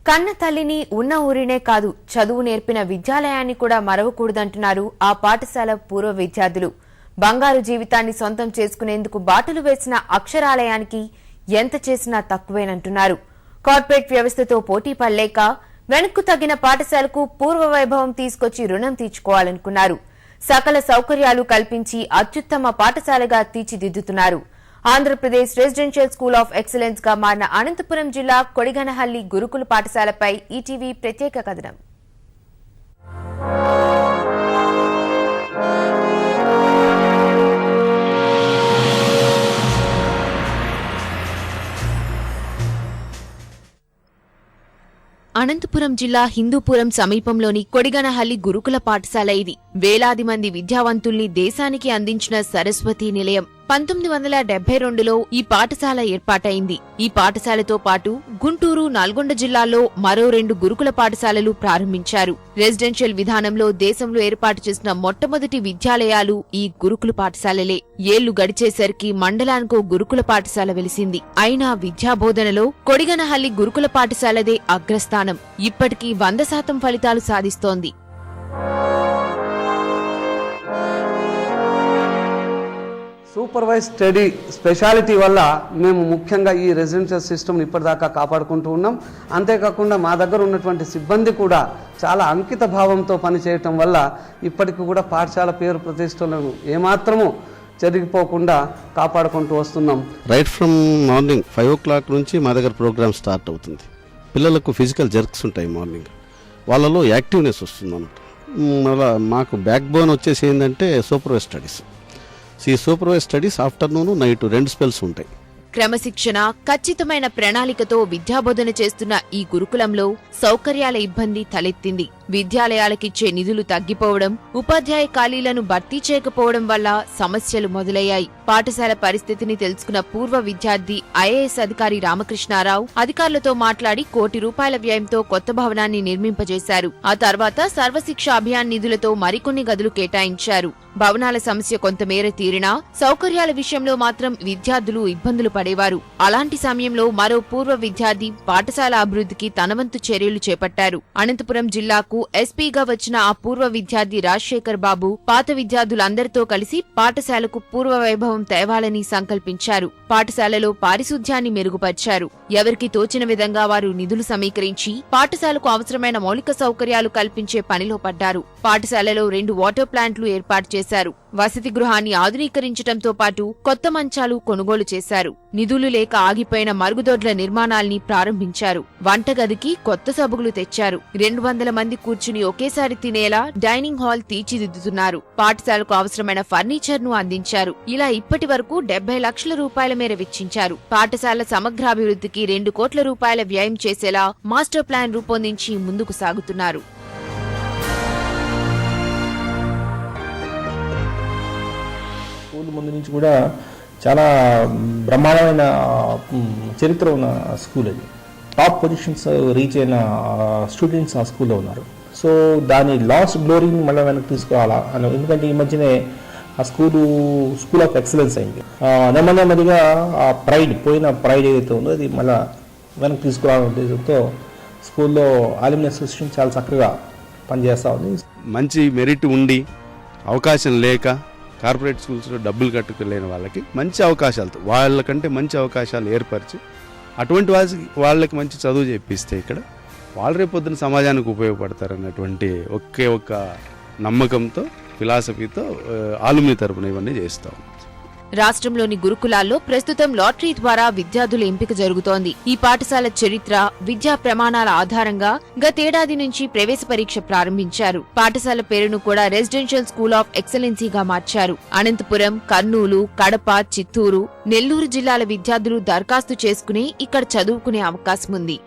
కన్న తల్లిని ఉన్న ఊరినే కాదు చదువు నేర్పిన విద్యాలయాన్ని కూడా మరవకూడదంటున్నారు ఆ పాఠశాల పూర్వ విద్యార్థులు. బంగారు జీవితాన్ని సొంతం చేసుకునేందుకు బాటలు వేసిన అక్షరాలయానికి ఎంత చేసినా తక్కువేనంటున్నారు. కార్పొరేట్ వ్యవస్థతో పోటీ పడలేక వెనక్కు తగ్గిన పాఠశాలకు పూర్వ వైభవం తీసుకొచ్చి రుణం తీర్చుకోవాలనుకున్నారు. సకల సౌకర్యాలు కల్పించి అత్యుత్తమ పాఠశాలగా తీర్చిదిద్దుతున్నారు. Andhra Pradesh residential school of excellence గా మారిన అనంతపురం జిల్లా కొడిగనహల్లి గురుకుల పాఠశాలపై ఈటీవీ ప్రత్యేక కథనం. అనంతపురం జిల్లా హిందూపురం సమీపంలోని కొడిగనహల్లి గురుకుల పాఠశాల ఇది. వేలాది మంది విద్యావంతుల్ని దేశానికి అందించిన సరస్వతీ నిలయం. 1972లో ఈ పాఠశాల ఏర్పాటైంది. ఈ పాఠశాలతో పాటు గుంటూరు, నల్గొండ జిల్లాల్లో మరో 2 గురుకుల పాఠశాలలు ప్రారంభించారు. రెసిడెన్షియల్ విధానంలో దేశంలో ఏర్పాటు చేసిన మొట్టమొదటి విద్యాలయాలు ఈ గురుకుల పాఠశాలలే. ఏళ్లు గడిచేసరికి మండలానికో గురుకుల పాఠశాల వెలిసింది. అయినా విద్యాబోధనలో కొడిగనహల్లి గురుకుల పాఠశాలదే అగ్రస్థానం. ఇప్పటికీ 100% ఫలితాలు సాధిస్తోంది. సూపర్వైజ్ స్టడీ స్పెషాలిటీ వల్ల మేము ముఖ్యంగా ఈ రెసిడెన్షియల్ సిస్టమ్ని ఇప్పటిదాకా కాపాడుకుంటూ ఉన్నాం. అంతేకాకుండా మా దగ్గర ఉన్నటువంటి సిబ్బంది కూడా చాలా అంకిత భావంతో పనిచేయటం వల్ల ఇప్పటికి కూడా పాఠశాల పేరు ప్రతిష్టలను ఏమాత్రము జరిగిపోకుండా కాపాడుకుంటూ వస్తున్నాం. రైట్ ఫ్రమ్ మార్నింగ్ 5 o'clock నుంచి మా దగ్గర ప్రోగ్రామ్ స్టార్ట్ అవుతుంది. పిల్లలకు ఫిజికల్ జర్క్స్ ఉంటాయి మార్నింగ్, వాళ్ళలో యాక్టివ్నెస్ వస్తుంది అన్నమాట. మళ్ళీ మాకు బ్యాక్ బోన్ వచ్చేసి ఏంటంటే సూపర్వైజ్ స్టడీస్. ఈ supervise studies afternoon, night 2 spells ఉంటాయి. క్రమశిక్షణ, ఖచ్చితమైన ప్రణాళికతో విద్యాబోధన చేస్తున్న ఈ గురుకులంలో సౌకర్యాల ఇబ్బంది తలెత్తింది. విద్యాలయాలకిచ్చే నిధులు తగ్గిపోవడం, ఉపాధ్యాయ ఖాళీలను భర్తీ చేయకపోవడం వల్ల సమస్యలు మొదలయ్యాయి. పాఠశాల పరిస్థితిని తెలుసుకున్న పూర్వ విద్యార్థి ఐఏఎస్ అధికారి రామకృష్ణారావు అధికారులతో మాట్లాడి ₹1 కోటి వ్యయంతో కొత్త భవనాన్ని నిర్మింపజేశారు. ఆ తర్వాత సర్వశిక్ష అభియాన్ నిధులతో మరికొన్ని గదులు కేటాయించారు. భవనాల సమస్య కొంతమేర తీరినా సౌకర్యాల విషయంలో మాత్రం విద్యార్థులు ఇబ్బందులు పడేవారు. అలాంటి సమయంలో మరో పూర్వ విద్యార్థి పాఠశాల అభివృద్ధికి తనవంతు చర్యలు చేపట్టారు. అనంతపురం జిల్లాకు ఎస్పీగా వచ్చిన ఆ పూర్వ విద్యార్థి రాజశేఖర్ బాబు పాత విద్యార్థులందరితో కలిసి పాఠశాలకు పూర్వ వైభవం తేవాలని సంకల్పించారు. పాఠశాలలో పారిశుధ్యాన్ని మెరుగుపరిచారు. ఎవరికి తోచిన విధంగా వారు నిధులు సమీకరించి పాఠశాలకు అవసరమైన మౌలిక సౌకర్యాలు కల్పించే పనిలో పడ్డారు. పాఠశాలలో 2 వాటర్ ప్లాంట్లు ఏర్పాటు చేశారు. వసతి గృహాన్ని ఆధునీకరించడంతో పాటు కొత్త మంచాలు కొనుగోలు చేశారు. నిధులు లేక ఆగిపోయిన మరుగుదొడ్ల నిర్మాణాల్ని ప్రారంభించారు. వంటగదికి కొత్త సబుగులు తెచ్చారు. 200 మంది కూర్చుని ఒకేసారి తినేలా డైనింగ్ హాల్ తీర్చిదిద్దుతున్నారు. పాఠశాలకు అవసరమైన ఫర్నిచర్ ను అందించారు. ఇలా ఇప్పటి వరకు ₹70 లక్షల మేర వెచ్చించారు. పాఠశాల సమగ్రాభివృద్ధికి ₹2 కోట్ల వ్యయం చేసేలా మాస్టర్ ప్లాన్ రూపొందించి ముందుకు సాగుతున్నారు. ముందు నుంచి కూడా చాలా బ్రహ్మాండమైన చరిత్ర ఉన్న స్కూల్ అది. టాప్ పొజిషన్స్ రీచ్ అయిన స్టూడెంట్స్ ఆ స్కూల్లో ఉన్నారు. సో దాని లాస్ట్ గ్లోరీని మళ్ళీ వెనక్కి తీసుకోవాలా అని, ఎందుకంటే ఈ మధ్యనే ఆ స్కూల్ ఆఫ్ ఎక్సలెన్స్ అయింది. నెమ్మదిగా ఆ పోయిన ప్రైడ్ ఏదైతే ఉందో అది మళ్ళీ వెనక్కి తీసుకురావాలనే ఉద్దేశంతో స్కూల్లో అల్యూమిని అసోసియేషన్ చాలా చక్కగా పనిచేస్తూ ఉంది. మంచి మెరిట్ ఉండి అవకాశం లేక కార్పొరేట్ స్కూల్స్లో డబ్బులు కట్టుకోలేని వాళ్ళకి మంచి అవకాశాలతో, వాళ్ళకంటే మంచి అవకాశాలు ఏర్పరిచి అటువంటి వాళ్ళకి మంచి చదువు చెప్పిస్తే ఇక్కడ వాళ్ళు రేపొద్దున సమాజానికి ఉపయోగపడతారన్నటువంటి ఒక్క నమ్మకంతో, ఫిలాసఫీతో ఆలుమిని తరపున ఇవన్నీ చేస్తాం. రాష్ట్రంలోని గురుకులాల్లో ప్రస్తుతం లాటరీ ద్వారా విద్యార్థుల ఎంపిక జరుగుతోంది. ఈ పాఠశాల చరిత్ర, విద్యా ప్రమాణాల ఆధారంగా గతేడాది నుంచి ప్రవేశ పరీక్ష ప్రారంభించారు. పాఠశాల పేరును కూడా రెసిడెన్షియల్ స్కూల్ ఆఫ్ ఎక్సలెన్సీగా మార్చారు. అనంతపురం, కర్నూలు, కడప, చిత్తూరు, నెల్లూరు జిల్లాల విద్యార్థులు దరఖాస్తు చేసుకుని ఇక్కడ చదువుకునే అవకాశం ఉంది.